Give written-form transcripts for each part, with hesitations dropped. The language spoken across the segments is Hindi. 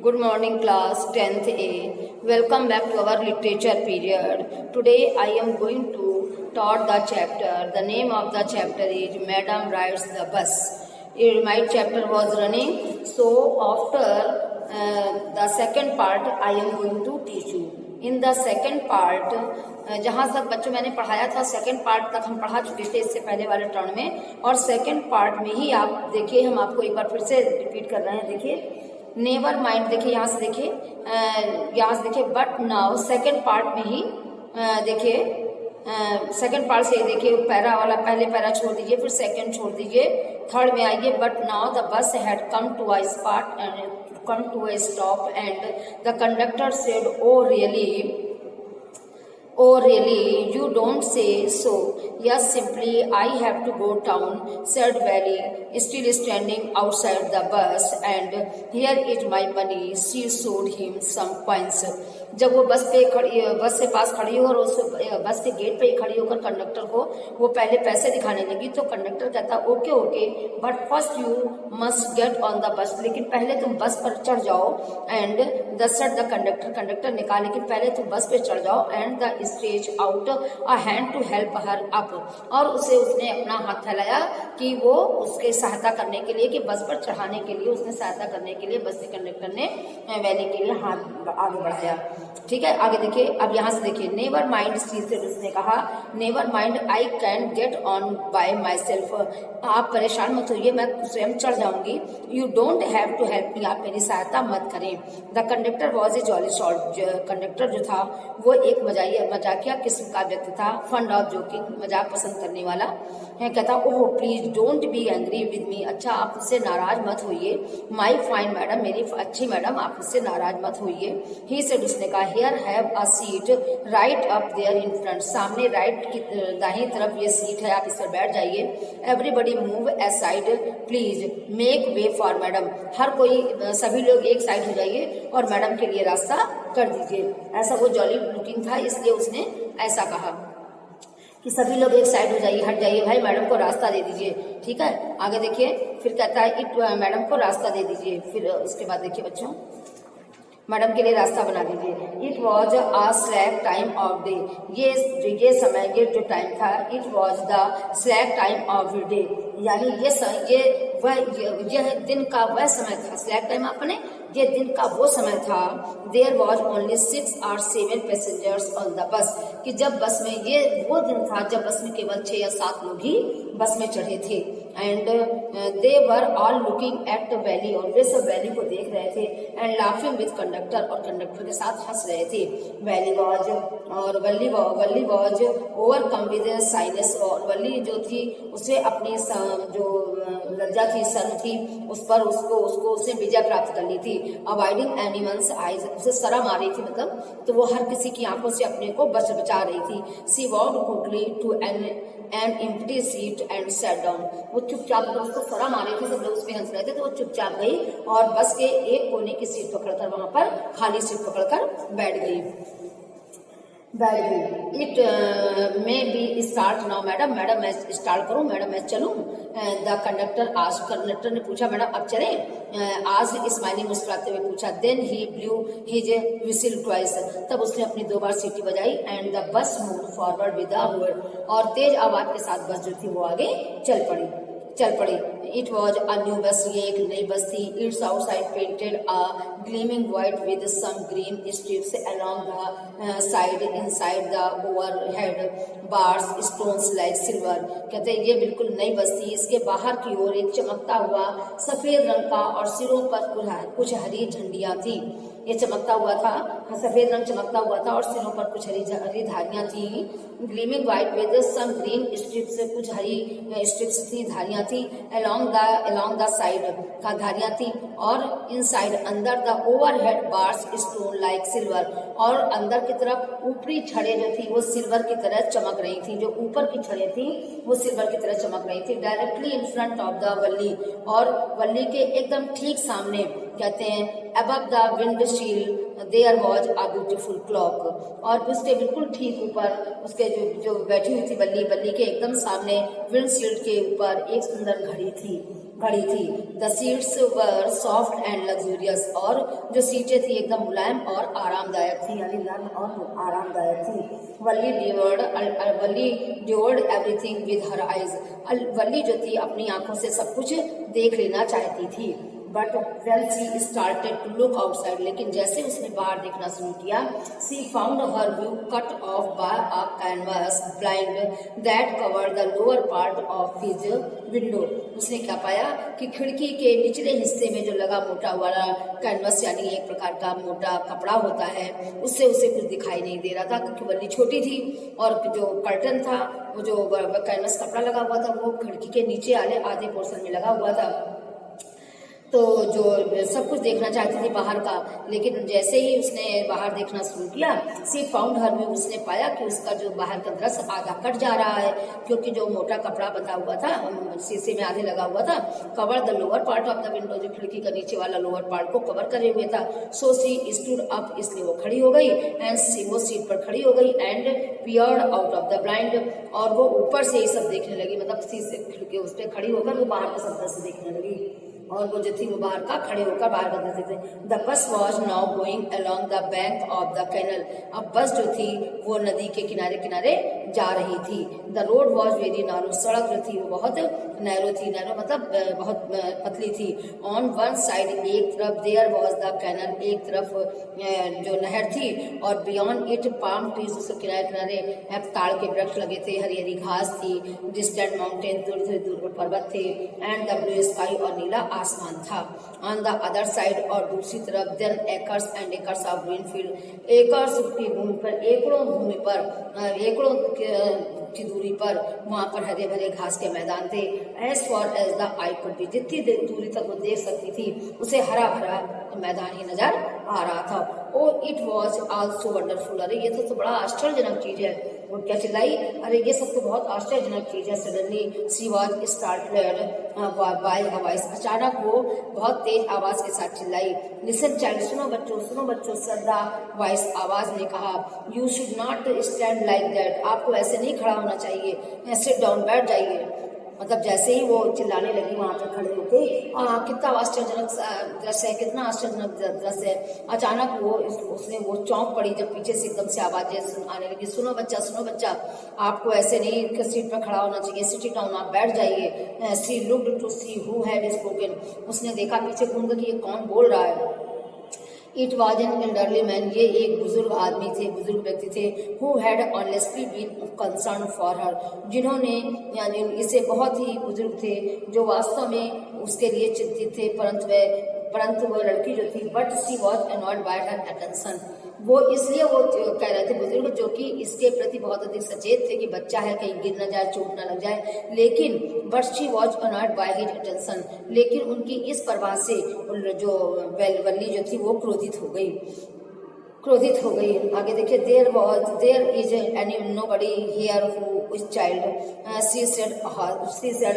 Good morning class 10th A. Welcome back to our literature period. Today I am going to taught the chapter. The name of the chapter is Madam Rides the Bus. My chapter was running. So after the second part I am going to teach you. In the second part जहाँ तक बच्चों मैंने पढ़ाया था सेकंड पार्ट तक हम पढ़ा चुके थे इससे पहले वाले टर्न में, और सेकंड पार्ट में ही आप देखिए हम आपको एक बार फिर से रिपीट कर रहे हैं. देखिए नेवर माइंड, देखिए यहाँ से देखिए बट नाउ सेकंड पार्ट में ही देखिए सेकंड पार्ट से देखिए पैरा वाला पहले पैरा छोड़ दीजिए, फिर सेकंड छोड़ दीजिए, थर्ड में आइए. But now the bus had come to a spot and come to a stop and the conductor said, oh really, you don't say so. Yes, simply I have to go down, said Valley, still standing outside the bus, and here is my money. She showed him some coins. जब वो बस से पास खड़ी हो और उस बस के गेट पे खड़ी होकर कंडक्टर को वो पहले पैसे दिखाने लगी, तो कंडक्टर कहता okay but first you must get on the bus, लेकिन पहले तुम बस पर चढ़ जाओ. And the said the conductor ने कहा लेकिन पहले तुम बस पे चढ़ जाओ. And the stretch out a hand to help her up, और उसने अपना हाथ फैलाया कि वो उसके सहायता करने के लिए, कि बस पर चढ़ाने के लिए उसने सहायता करने के लिए बस के कंडक्टर ने वैली के लिए हाथ आगे बढ़ाया. ठीक है, आगे देखिए. अब यहाँ से देखिए नेवर माइंड, उसने कहा never mind I can get on by myself, आप परेशान मत होइए मैं स्वयं चढ़ जाऊंगी. You don't have to help me, आप मेरी सहायता मत करें. The conductor was a jolly short, conductor जो था वो एक मजाकिया किस्म का व्यक्ति था. फंड ऑफ जोकिंग, मजाक पसंद करने वाला है. कहता oh please don't be angry with me, अच्छा आप मुझसे नाराज मत होइए. माई फाइन मैडम, मेरी अच्छी मैडम आप मुझसे नाराज मत होइए. ही सेड, उसने कहा here have a seat right up there in front, सामने राइट की दाहिनी तरफ ये सीट है, आप इस पर बैठ जाइए. Everybody move aside please make way for madam, हर कोई सभी लोग एक साइड हो जाइए और मैडम के लिए रास्ता कर दीजिए. ऐसा वो जॉली लुकिंग था इसलिए उसने ऐसा कहा कि सभी लोग एक साइड हो जाइए, हट जाइए भाई, मैडम को रास्ता दे दीजिए. ठीक है, आगे देखिए. फिर कहता है इट मैडम को रास्ता दे दीजिए. फिर उसके बाद देखिए बच्चों मैडम के लिए रास्ता बना दीजिए. It was a slack time of day, ये समय, ये जो टाइम था, it was the slack time of day, यानी यह दिन का वह समय था. स्लैक टाइम अपने ये दिन का वो समय था. There was only 6 or 7 passengers on the bus, कि जब बस में ये वो दिन था जब बस में केवल 6 या 7 लोग ही बस में चढ़े थे. And they were all looking at the valley, और वे सब वैली को देख रहे थे. एंड लाफिंग विद कंडक्टर, और कंडक्टर के साथ हंस रहे थे. Valley was overcome with silence, और वल्ली जो थी उसे अपनी जो लज्जा थी, शर्म थी, उस पर उसने विजय प्राप्त कर ली थी. अवॉइडिंग एनिमल्स आइज, उसे शर्म आ रही थी, मतलब तो वो हर किसी की आंखों से अपने को बचा रही थी. She walked quickly to an empty seat and sat down, वो चुपचाप, उसको शर्म आ रही थी, सब लोग उस पर हंस रहे थे तो वो चुपचाप गई और बस के एक कोने की सीट पकड़कर वहां पर खाली सीट पकड़कर बैठ गई. It may be start now madam, मैं स्टार्ट करूं, मैडम मैं चलूं. द कंडक्टर ने पूछा मैडम अब चलें. आज स्माइलिंग मुस्कुराते हुए पूछा. Then he blew his whistle twice, तब उसने अपनी 2 बार सीटी बजाई. And the bus move forward with a wheel, और तेज आवाज के साथ बस जो थी वो आगे चल पड़ी. It was a new bus, ये एक नई बस थी. Its outside painted a gleaming white with some green strips along the side inside the overhead bars stones like silver. कहते हैं ये बिल्कुल नई बस थी, इसके बाहर की ओर एक चमकता हुआ सफेद रंग का और सिरों पर कुछ हरी झंडियां थी. ये चमकता हुआ था, सफेद रंग चमकता हुआ था और सिरों पर कुछ हरी धारियां थी. Gleaming white with some green strips, कुछ हरी स्ट्रिप्स थी, धारियां थी. along the साइड का धारियां थी. और इनसाइड अंदर the overhead bars stone like silver, और अंदर की तरफ ऊपरी छड़े जो थी वो सिल्वर की तरह चमक रही थी. जो ऊपर की छड़े थी वो सिल्वर की तरह चमक रही थी. Directly in front of the Valli, और वल्ली के एकदम ठीक सामने कहते हैं above the windshield there was a beautiful clock, और उसके बिल्कुल ठीक ऊपर उसके जो बैठी हुई थी बल्ली के एकदम सामने विंड शील्ड के ऊपर एक सुंदर घड़ी थी। The seats were soft and luxurious, और जो सीटें थी एकदम मुलायम और आरामदायक थी, यानी नर्म और आरामदायक थी। वल्ली डिवोर्ड एवरीथिंग विद हर आइज, वल्ली जो थी अपनी आंखों से सब कुछ देख लेना चाहती थी। But well she started to look outside, लेकिन जैसे उसने बाहर देखना शुरू किया, she found her view cut off by a canvas blind that covered the lower part of his window. उसने क्या पाया कि खिड़की के निचले हिस्से में जो लगा मोटा वाला कैनवास, यानी एक प्रकार का मोटा कपड़ा होता है, उससे उसे कुछ दिखाई नहीं दे रहा था, क्योंकि बल्ली छोटी थी और जो कर्टन था, वो जो कैनवास कपड़ा लगा हुआ था, वो खिड़की के नीचे वाले आधे पोर्शन में लगा हुआ था। तो जो सब कुछ देखना चाहती थी बाहर का, लेकिन जैसे ही उसने बाहर देखना शुरू किया, सी फाउंड हर व्यू, उसने पाया कि उसका जो बाहर का दृश्य आधा कट जा रहा है, क्योंकि जो मोटा कपड़ा बंधा हुआ था शीशे में आधे लगा हुआ था, cover the lower part of the window, जो खिड़की का नीचे वाला लोअर पार्ट को कवर करे हुए था। सो सी स्टूड अप, इसलिए वो खड़ी हो गई, एंड वो सीट पर खड़ी हो गई, and peered out of the blind, और वो ऊपर से ही सब देखने लगी, मतलब शीशे खिड़की उस पर खड़ी होकर वो बाहर का सब दृश्य देखने लगी, और वो जो थी वो बाहर का खड़े होकर बाहर का देखते थे। The bus was now going along the bank of the canal, अब बस जो थी वो नदी के किनारे किनारे जा रही थी। द रोड वॉज वेरी नारो, सड़क जो थी वो बहुत नैरो थी, नैरो मतलब बहुत पतली थी। ऑन वन साइड, एक तरफ देयर वॉज द कैनल, एक तरफ जो नहर थी, और बियॉन्ड इट पाम ट्रीज, उसके किनारे किनारे ताड़ के वृक्ष लगे थे, हरी हरी घास थी, डिस्टेंट माउंटेन, दूर से दूर पर पर्वत थे, एंड द ब्लू स्काई, और नीला आसमान था। ऑन द अदर साइड, और दूसरी तरफ, then acres and acres of green field, acres की भूमि पर, एकड़ों भूमि पर, एकड़ों की दूरी पर वहां पर हरे भरे घास के मैदान थे। As far as the eye could be, जितनी दूरी तक वो देख सकती थी उसे हरा भरा मैदान ही नजर आ रहा था। ओ इट वॉज ऑल्सो वंडरफुल, अरे ये तो बड़ा आश्चर्यजनक चीज है। वो क्या चिल्लाई, अरे ये सब तो बहुत आश्चर्यजनक चीज है। Suddenly she was startled by a voice, अचानक वो बहुत तेज आवाज के साथ चिल्लाई। लिसन चाइल्ड, सुनो बच्चों, सदा वॉइस, आवाज ने कहा, you should not stand like that, आपको ऐसे नहीं खड़ा होना चाहिए, सिट डाउन, बैठ जाइए। मतलब जैसे ही वो चिल्लाने लगी वहां पर खड़े होके, कितना आश्चर्यजनक दृश्य है, कितना आश्चर्यजनक दृश्य है। अचानक वो उसने वो चौंक पड़ी जब पीछे से एकदम से आवाजें आने लगी, सुनो बच्चा, आपको ऐसे नहीं सीट पर खड़ा होना चाहिए, सिट डाउन, आप बैठ जाइए। She looked to see who had spoken, उसने देखा पीछे घूमकर कि ये कौन बोल रहा है। It was an elderly man, ये एक बुजुर्ग आदमी थे, बुजुर्ग व्यक्ति थे। Who had honestly been concern for her, जिन्होंने, यानी इसे बहुत ही बुजुर्ग थे जो वास्तव में उसके लिए चिंतित थे, परंतु वो लड़की जो थी, but she was annoyed bye her attention, वो इसलिए वो कह रहे थे बुजुर्ग, जो कि इसके प्रति बहुत अधिक सचेत थे कि बच्चा है, कहीं गिर न जाए, चोट न लग जाए, लेकिन but she was annoyed by his attention, लेकिन उनकी इस परवाह से जो वल्ली जो थी वो क्रोधित हो गई। आगे देखिए, there is any nobody here who is child, she said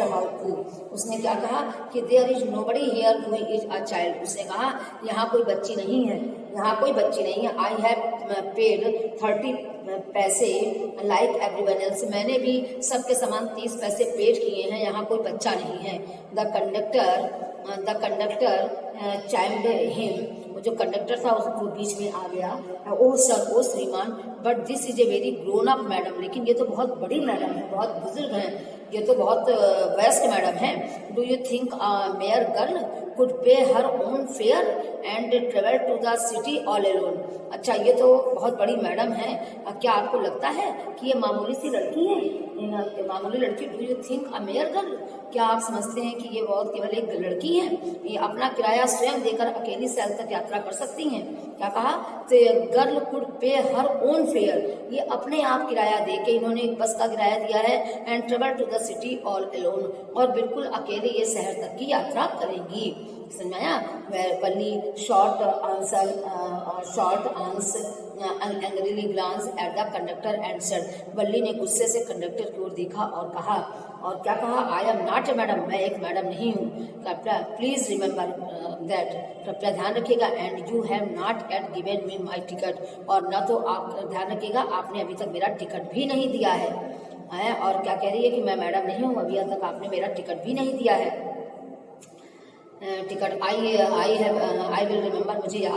how to, उसने क्या कहा कि there is nobody here who is a child, उसने कहा यहाँ कोई बच्ची नहीं है, आई हैव पेड 30 पैसे लाइक एवरीवन एल्स, मैंने भी सबके समान 30 पैसे पेड किए हैं, यहाँ कोई बच्चा नहीं है। द कंडक्टर चाइम्ड हिम, जो कंडक्टर था उसको बीच में आ गया, ओ सर, ओ श्रीमान, but this is a very grown up madam, लेकिन ये तो बहुत बड़ी मैडम है, बहुत बुजुर्ग हैं, ये तो बहुत वयस्क मैडम है। Do you think mere girl could pay her own fare and travel to the city all alone, अच्छा ये तो बहुत बड़ी मैडम है, क्या आपको लगता है कि ये मामूली सी लड़की है, मामूली लड़की? Do you think a mayor girl, क्या आप समझते हैं कि ये बहुत केवल एक लड़की है, ये अपना किराया स्वयं देकर अकेली शहर तक यात्रा कर सकती हैं? क्या कहा, तो girl could pay her own fair, ये अपने आप किराया दे के इन्होंने एक बस का किराया दिया है, and travel to the city all alone, और बिल्कुल अकेले ये शहर तक की यात्रा करेंगी। समझ में आया? Valli shot an angrily glance at the conductor and said, Valli ने गुस्से से कंडक्टर की ओर देखा और कहा, और क्या कहा? आई एम नॉट ए मैडम, मैं एक मैडम नहीं हूँ। प्लीज रिमेम्बर दैट, कृपया ध्यान रखिएगा, and you have not at given me my ticket, और न तो आप ध्यान रखिएगा आपने अभी तक मेरा टिकट भी नहीं दिया है। और क्या कह रही है कि मैं मैडम नहीं हूँ, अभी तक आपने मेरा टिकट भी नहीं दिया है। टिकट आई विल रिमेम्बर,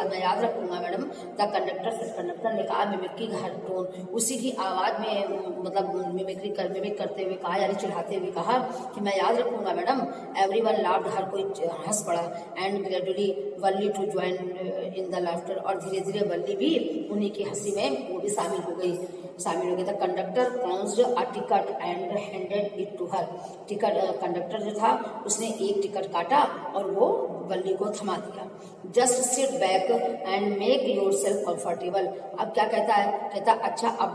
मैं याद रखूंगा मैडम। द कंडक्टर ने कहा मिमिक्री हर टोन, उसी की आवाज में मतलब मिमिक करते हुए कहा, यानी चिढ़ाते हुए कहा कि मैं याद रखूंगा मैडम। एवरीवन लाफ्ड, हर कोई हंस पड़ा। And gradually Valli too join in the laughter, और धीरे धीरे वल्ली भी उन्हीं की हंसी में वो भी शामिल हो गई। The conductor pounced a ticket and handed it to her, कंडक्टर जो था उसने एक टिकट काटा और वो वल्ली को थमा दिया। Just sit back and make your self comfortable, अब क्या कहता है? कहता अच्छा अब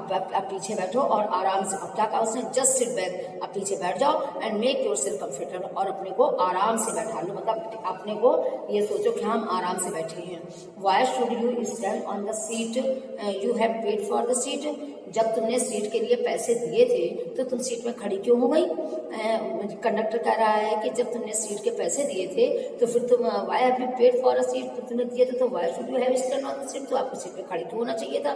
पीछे बैठो और आराम से, अब क्या कहा उसने? जस्ट सिट बैक, अब पीछे बैठ जाओ, and make your self comfortable, और अपने को आराम से बैठा लो, मतलब अपने को ये सोचो कि हम आराम से बैठे हैं। Why should you stand on the seat you have paid for the seat, जब तुमने सीट के लिए पैसे दिए थे तो तुम सीट में खड़ी क्यों हो गई? कंडक्टर कह रहा है कि जब तुमने सीट के पैसे दिए थे तो फिर तुम why have you paid for a seat, तो तुमने दिए थे तो why should you have stand on the seat, तो आपको सीट पे खड़ी क्यों होना चाहिए था?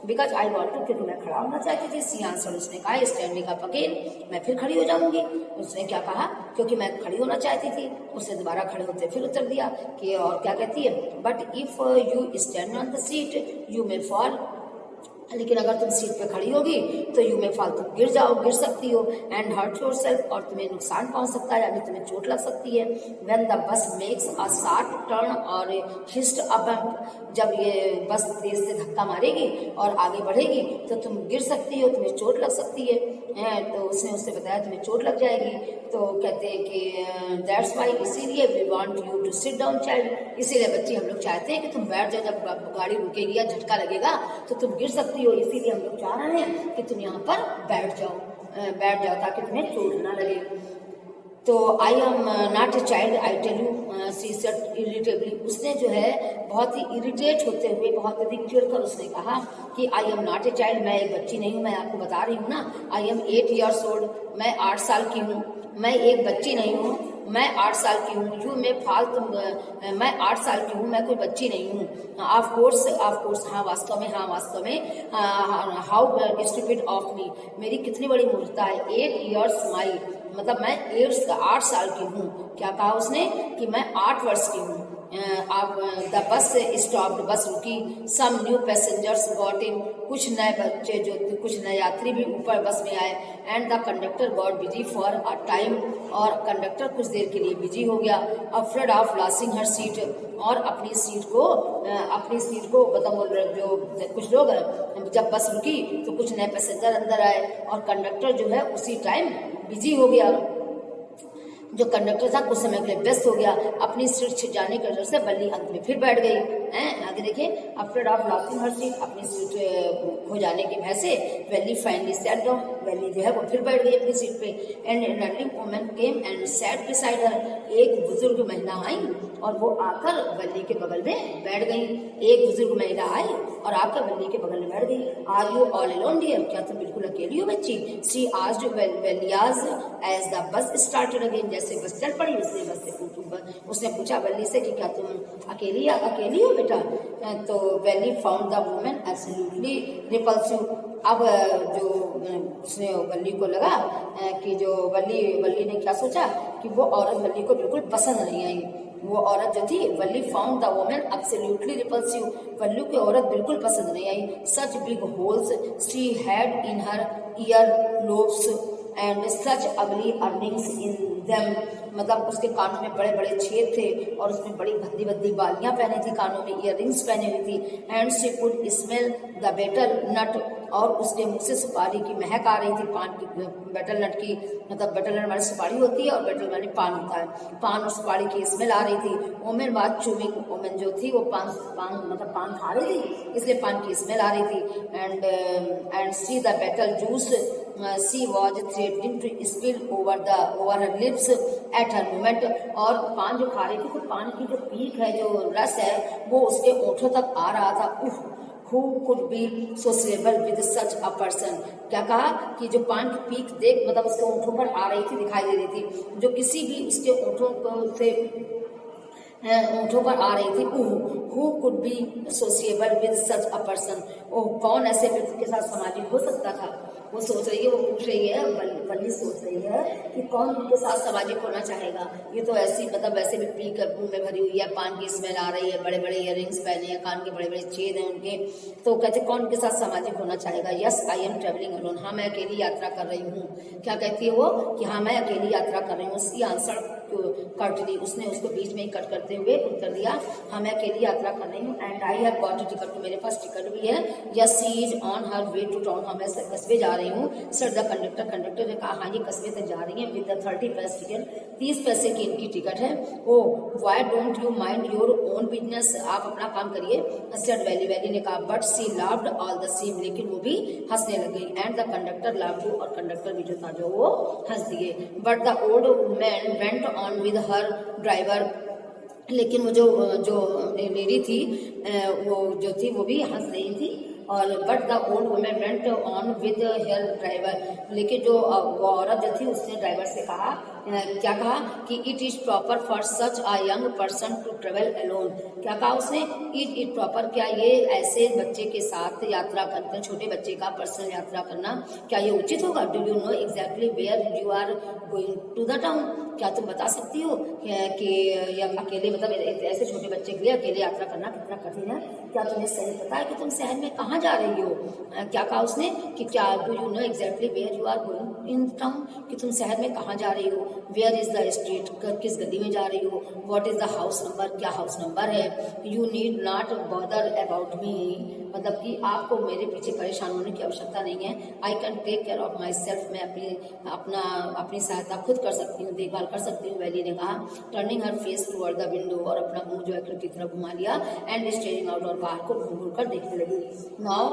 बिकॉज आई वांट टू, क्योंकि मैं खड़ा होना चाहती थी। सी आंसर, उसने कहा स्टैंडिंग अप अगेन, मैं फिर खड़ी हो जाऊंगी। उसने क्या कहा? क्योंकि मैं खड़ी होना चाहती थी। उसने दोबारा खड़े होते फिर उत्तर दिया कि, और क्या कहती है? But if you stand on the seat you may fall, लेकिन अगर तुम सीट पे खड़ी होगी तो यू में फाल, तुम गिर सकती हो। एंड हर्ट योर सेल्फ, और तुम्हें नुकसान पहुंच सकता है, यानी तुम्हें चोट लग सकती है। When the bus makes a sharp turn और हिस्ट अ बम्प, जब ये बस तेज से धक्का मारेगी और आगे बढ़ेगी तो तुम गिर सकती हो, तुम्हें चोट लग सकती है। तो उसने उससे बताया तुम्हें चोट लग जाएगी। तो कहते हैं कि दैट्स वाई, इसीलिए we want you to sit down child, इसीलिए बच्ची हम लोग चाहते हैं कि तुम बैठ जाओ, जब गाड़ी रुकेगी या झटका लगेगा तो तुम गिर सकती हो, इसीलिए हम लोग चाह रहे हैं कि तुम यहाँ पर बैठ जाओ ताकि तुम्हें चोट ना लगे। तो I am not a child I tell you, she said irritably, उसने जो है बहुत ही इरिटेट होते हुए, बहुत अधिक चिढ़कर उसने कहा कि आई एम नॉट ए चाइल्ड, मैं एक बच्ची नहीं हूँ, मैं आपको बता रही हूँ ना। आई एम 8 years old, मैं 8 साल की हूँ, मैं एक बच्ची नहीं हूँ, मैं 8 साल की हूँ। यू में फाल, तुम, मैं 8 साल की हूँ, मैं कोई बच्ची नहीं हूँ। ऑफ कोर्स, हाँ वास्तव में, हाउ स्टूपिड ऑफ मी, मेरी कितनी बड़ी मूर्खता है। 8 years माई, मतलब मैं 8 साल की हूँ। क्या कहा उसने? कि मैं 8 वर्ष की हूँ। अब द बस स्टॉप्ड, बस रुकी। Some new passengers got in, कुछ नए यात्री भी ऊपर बस में आए। And the conductor got busy for a time, और कंडक्टर कुछ देर के लिए बिजी हो गया। Afraid of losing her seat, और अपनी सीट को मतलब जो कुछ लोग, जब बस रुकी तो कुछ नए पैसेंजर अंदर आए और कंडक्टर जो है उसी टाइम बिजी हो गया। जो कंडक्टर था कुछ समय के लिए व्यस्त हो गया। अपनी सीट छिप जाने की वजह से वल्ली अंत में फिर बैठ गई। आगे देखिए, afraid of losing her seat, अपनी सीट खो जाने की भय से वल्ली फाइनली सैट डाउन, वल्ली जो है वो फिर बैठ गई अपनी सीट पे। And an early woman came and set beside her, एक बुजुर्ग महिला आई और वो आकर वल्ली के बगल में बैठ गई। एक बुजुर्ग महिला आई और आकर वल्ली के बगल में बैठ गई। Are you all alone dear, क्या तुम बिल्कुल अकेली हो बच्ची? She asked Valli as the bus started again, जैसे बस चल पड़ी उसने पूछा वल्ली से कि क्या तुम अकेली हो बेटा? तो Valli found the woman absolutely repulsive. अब जो उसने वल्ली को लगा कि जो वल्ली ने क्या सोचा कि वो औरत वल्ली को बिल्कुल पसंद नहीं आई। वो औरत जो थी, Valli found the woman absolutely repulsive, Valli की औरत बिल्कुल पसंद नहीं आई। Such big holes she had in her earlobes and such ugly earrings in them, मतलब उसके कानों में बड़े बड़े छेद थे और उसमें बड़ी भद्दी भद्दी बालियां पहनी थी, कानों में ईयररिंग्स पहनी हुई थी। And she could smell the betel nut, और उसके मुख से सुपारी की महक आ रही थी, पान की, बेटल नट की, मतलब बेटल नट वाली सुपारी होती है और बेटल वाली पान होता है, पान और सुपारी की स्मेल आ रही थी। वोमेन वाज चूमिंग, वोमेन जो थी वो पान खा रही थी, इसलिए पान की स्मेल आ रही थी। And see the betel juice she was threatening to spill over her lips at her moment. और पान जो खा रही थी तो पान की जो पीक है, जो रस है, वो उसके ओठों तक आ रहा था। Who could be sociable with such a person? क्या कहा कि जो पान की पीक देख मतलब उसके ओंठों पर आ रही थी, दिखाई दे रही थी, जो किसी भी उसके ओंठों से ओंठों पर आ रही थी। Who could be sociable with such a person? Oh, कौन ऐसे व्यक्ति के साथ सामाजिक हो सकता था? वो सोच रही है, वो पूछ रही है, बल्ली सोच रही है कि कौन उनके साथ सामाजिक होना चाहेगा। ये तो ऐसी मतलब वैसे भी पी कर मुंह में भरी हुई है, पान की स्मेल आ रही है, बड़े बड़े इयररिंग्स पहने हैं, कान के बड़े बड़े छेद हैं उनके। तो कहते कौन उनके साथ सामाजिक होना चाहेगा? Yes I am travelling alone. हाँ, मैं अकेली यात्रा कर रही हूँ। क्या कहती है वो कि हाँ मैं अकेली यात्रा कर रही हूँ। सी आंसर कर्टली, उसने उसको बीच में ही कट करते हुए उत्तर दिया, हाँ मैं अकेली यात्रा कर रही हूँ। And I have got a ticket, मेरे पास टिकट भी है। Yes she is on her way to town, हाँ मैं कस्बे जा रही हूँ। सर द कंडक्टर, कंडक्टर ने कहा हाँ ये कस्बे तक जा रही है। विद द 30 पैसे टिकट, 30 पैसे की इनकी टिकट है। Oh why don't you mind your own business, आप अपना काम करिए। सेड वैली, वैली ने कहा। But she laughed all the same, लेकिन वो भी हंसने लग गई। एंड द कंडक्टर लाफ्ड, और कंडक्टर भी जो था जो वो हंस दिए। But the old man went on with her driver, लेकिन वो जो लेडी थी वो जो थी वो भी हंस रही थी। और but the old women went on with her driver, लेकिन जो वो औरत जो थी उसने ड्राइवर से कहा, क्या कहा कि it is proper for such a young person to travel alone. क्या कहा उसने? इट प्रॉपर, क्या ये ऐसे बच्चे के साथ यात्रा करना, छोटे बच्चे का पर्सनल यात्रा करना क्या ये उचित होगा? Do you know exactly where you are going to the town, क्या तुम बता सकती हो कि अकेले मतलब ऐसे छोटे बच्चे के लिए अकेले यात्रा करना कितना कठिन है? क्या तुम्हें सही पता है कि तुम शहर में कहाँ जा रही हो? क्या कहा उसने कि क्या do you know exactly where you are going in town, कि तुम शहर में कहाँ जा रही हो? वेयर इज द स्ट्रीट, किस गली में जा रही हो? What is the house number, क्या हाउस नंबर है? You need not bother about me, मतलब कि आपको मेरे पीछे परेशान होने की आवश्यकता नहीं है। I can take care of myself, मैं अपनी सहायता खुद कर सकती हूँ, देखभाल कर सकती हूँ, वैली ने कहा। Turning her face toward the window, और अपना मुंह जो है खिड़की की तरफ घुमा लिया। एंड स्टेरिंग आउट, और बाहर को घूम कर देखने लगी। नाउ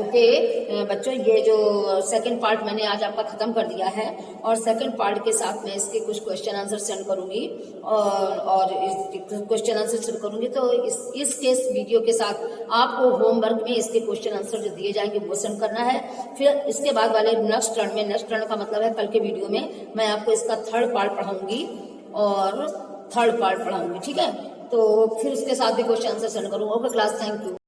ओके बच्चों, ये जो सेकंड पार्ट मैंने आज आपका खत्म कर दिया है, और सेकंड पार्ट के साथ मैं इसके कुछ क्वेश्चन आंसर सेंड करूंगी, और क्वेश्चन आंसर सेंड करूंगी। तो इसके वीडियो के साथ आपको होमवर्क में इसके क्वेश्चन आंसर जो दिए जाएंगे वो सेंड करना है। फिर इसके बाद वाले नेक्स्ट टर्न में, नेक्स्ट टर्न का मतलब है कल के वीडियो में मैं आपको इसका थर्ड पार्ट पढ़ाऊंगी, और थर्ड पार्ट पढ़ाऊंगी, ठीक है? तो फिर उसके साथ भी क्वेश्चन आंसर सेंड करूंगा। Okay class, thank you.